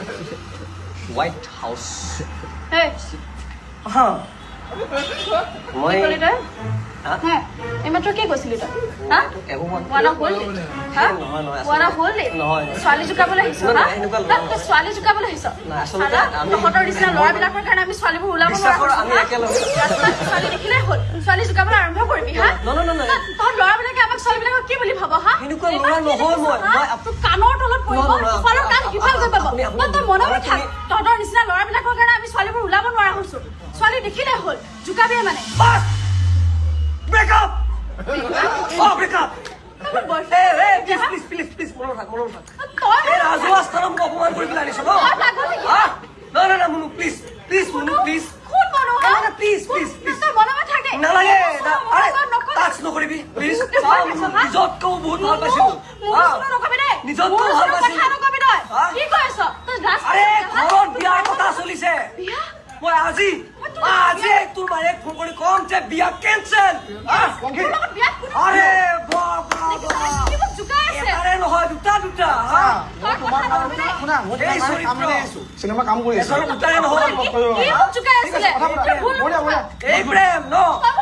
White house Hey, মই কি তই? হা? হ্যাঁ, এইমাত্ৰ কি কৈছিলি তই? হা? একো হোৱা নাই। ৱানা হ'ল নি? হা? নহয়, নহয়, ৱানা হ'ল নি? নহয়। ছোৱালী জোকাবলৈ আহিছ, নহয়, হা? নহয়, এনেকুৱা ল'ৰা তই ছোৱালী জোকাবলৈ আহিছ? নাই, আচলতে চালা, আমি- তহঁতৰ নিচিনা ল'ৰাবিলাকৰ কাৰণে আমি ছোৱালীবোৰ ওলাব বিশ্বাস নোৱাৰা কৰা, হৈছো, আমি হা? একেলগে- ৰাস্তাত ছোৱালী দেখিলেই হ'ল। ছোৱালী জোকাবলৈ আৰম্ভ কৰিবি, হা? নহয়, নহয়, নহয়। তহঁত ল'ৰাবিলাকে আমাক ছোৱালীবিলাকক কি বুলি ভাব, হা? সেনেকুৱা ল'ৰা এইবাৰ কি নহয় দেখিছ, মই। হা? তোৰ কাণৰ তলত পৰিব, নহয়, নহয়, ইফালৰ কাণ সিফাল গৈ পাব। আপুনি- তই মনতে থাক, তুমি- তহঁতৰ নিচিনা ল'ৰাবিলাকৰ কাৰণে আমি ছোৱালীবোৰ ওলাব নোৱাৰা হৈছো। ছোৱালী দেখিলেই হ'ল, জোকাবিয়ে মানে। বাস ব্ৰেকআপ ব্ৰেকআপ তোৰ boyfriend হা? প্লিজ মনত থাক তই এই ৰাজহুৱা স্থানত মোক অপমান কৰি পেলাই আনিছ ন তই পাগল নেকি? হা? নহয় মুনু প্লিজ মুনু প্লিজ কোন মানুহ হা? প্লিজ তোৰ মনতে থাকে। নালাগে আৰে নকবি। টাচ নকৰিবি প্লিজ মোক ভাল পাইছ, হা? নিজতকৈও বহুত ভাল পাইছিলো মোৰ হা? ওচৰত নকবি দেই। নিজতকৈ মোৰ ভাল ওচৰত পাইছিলো। কথা নকবি তই। হা? কি কৈ আছ? তই লাজ আৰে কৰিছ, হা? ঘৰত বিয়াৰ কথা চলিছে বিয়া? মই আজি তোৰ মায়েক ফোন কৰি কম যে বিয়া কেঞ্চেল তোৰ লগত বিয়াত কোনো আৰে কি মোক জোকাই আছে? এটাৰে নহয় দুটা হা তই কথা নকবি দেই। শুনা মই এই তোমাৰ চৰিত্ৰ। কামলৈ আহিছোঁ চিনেমা কাম কৰি আছোঁ এজনৰ দুটাৰে নহয় কি মোক জোকাই আছিলে? ঠিক আছে, কথা তোৰ ভুল বঢ়িয়া, নহয়। বঢ়িয়া। এই প্ৰেম ন তই মোক